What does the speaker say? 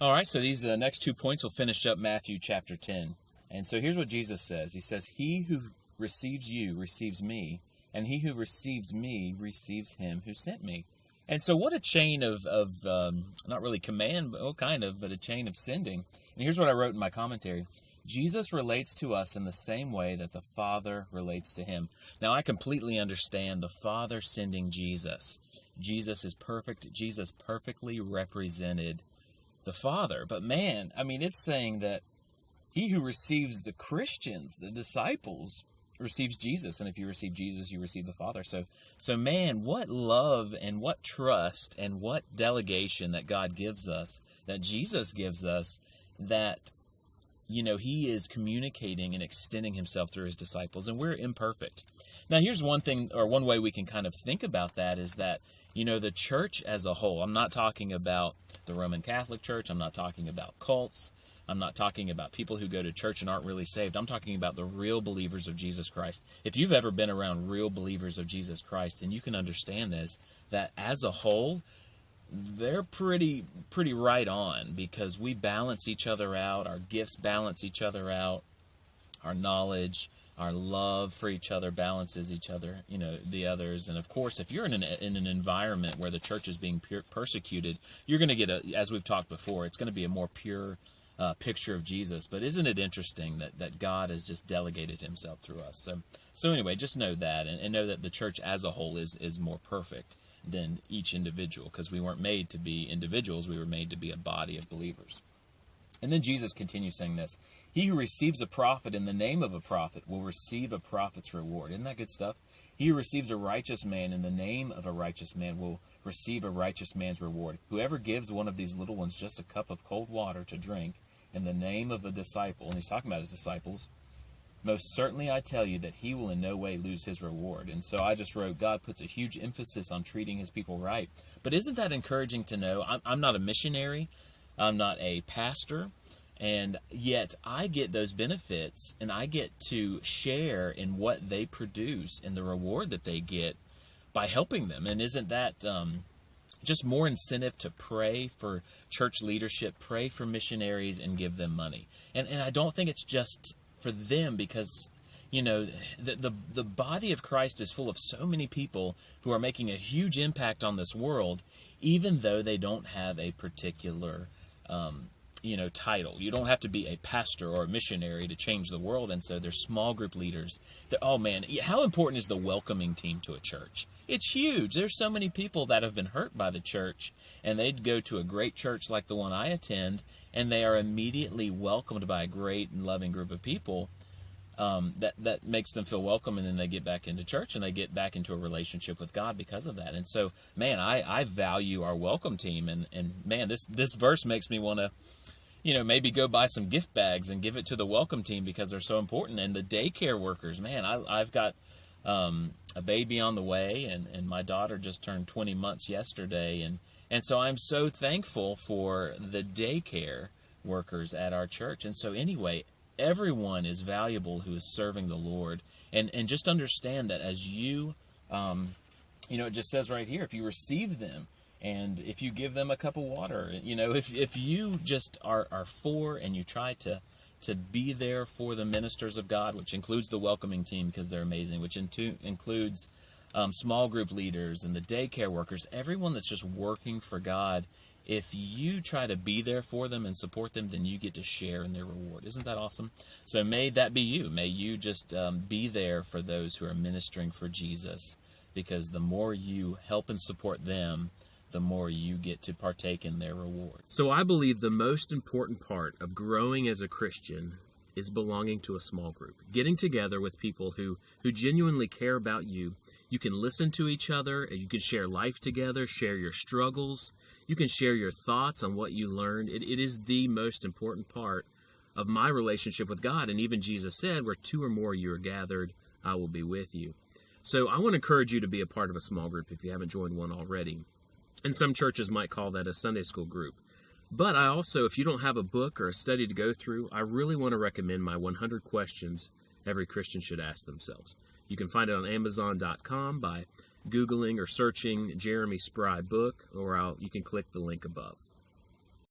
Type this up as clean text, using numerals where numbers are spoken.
All right, so these next 2 points will finish up Matthew chapter 10. And so here's what Jesus says. He says, "He who receives you receives me, and he who receives me receives him who sent me." And so what a chain of not really command, but a chain of sending. And here's what I wrote in my commentary. Jesus relates to us in the same way that the Father relates to him. Now, I completely understand the Father sending Jesus. Jesus is perfect. Jesus perfectly represented the Father. But man, I mean, it's saying that he who receives the Christians, the disciples, receives Jesus. And if you receive Jesus, you receive the Father. So man, what love and what trust and what delegation that God gives us, that Jesus gives us, that he is communicating and extending himself through his disciples, and we're imperfect. Now, here's one thing, or one way we can kind of think about that is that, the church as a whole, I'm not talking about the Roman Catholic Church, I'm not talking about cults, I'm not talking about people who go to church and aren't really saved. I'm talking about the real believers of Jesus Christ. If you've ever been around real believers of Jesus Christ, then you can understand this, that as a whole, they're pretty right on, because we balance each other out. Our gifts balance each other out. Our knowledge, our love for each other balances each other, the others. And of course, if you're in an environment where the church is being persecuted, you're going to get as we've talked before, it's going to be a more pure picture of Jesus. But isn't it interesting that God has just delegated himself through us? So anyway, just know that, and know that the church as a whole is more perfect than each individual, because we weren't made to be individuals, we were made to be a body of believers. And then Jesus continues saying this, "He who receives a prophet in the name of a prophet will receive a prophet's reward." Isn't that good stuff? "He who receives a righteous man in the name of a righteous man will receive a righteous man's reward. Whoever gives one of these little ones just a cup of cold water to drink in the name of a disciple," and he's talking about his disciples, "most certainly I tell you that he will in no way lose his reward." And so I just wrote, God puts a huge emphasis on treating his people right. But isn't that encouraging to know? I'm not a missionary. I'm not a pastor. And yet I get those benefits, and I get to share in what they produce and the reward that they get by helping them. And isn't that just more incentive to pray for church leadership, pray for missionaries, and give them money? And I don't think it's just for them, because the body of Christ is full of so many people who are making a huge impact on this world, even though they don't have a particular title. You don't have to be a pastor or a missionary to change the world. And so there's small group leaders. Oh man, how important is the welcoming team to a church? It's huge. There's so many people that have been hurt by the church, and they'd go to a great church like the one I attend, and they are immediately welcomed by a great and loving group of people that makes them feel welcome, and then they get back into church, and they get back into a relationship with God because of that. And so, man, I value our welcome team, and man, this verse makes me want to maybe go buy some gift bags and give it to the welcome team, because they're so important. And the daycare workers, man, I've got a baby on the way, and my daughter just turned 20 months yesterday, and so I'm so thankful for the daycare workers at our church. And so anyway, everyone is valuable who is serving the Lord, and just understand that as you, it just says right here, if you receive them, and if you give them a cup of water, if you just are for, and you try to be there for the ministers of God, which includes the welcoming team because they're amazing, which includes small group leaders and the daycare workers, everyone that's just working for God, if you try to be there for them and support them, then you get to share in their reward. Isn't that awesome? So may that be you. May you just be there for those who are ministering for Jesus, because the more you help and support them, the more you get to partake in their reward. So I believe the most important part of growing as a Christian is belonging to a small group. Getting together with people who genuinely care about you. You can listen to each other, and you can share life together, share your struggles. You can share your thoughts on what you learned. It is the most important part of my relationship with God. And even Jesus said, where two or more you are gathered, I will be with you. So I want to encourage you to be a part of a small group if you haven't joined one already. And some churches might call that a Sunday school group. But I also, if you don't have a book or a study to go through, I really want to recommend my 100 questions every Christian should ask themselves. You can find it on Amazon.com by Googling or searching Jeremy Spry book, or you can click the link above.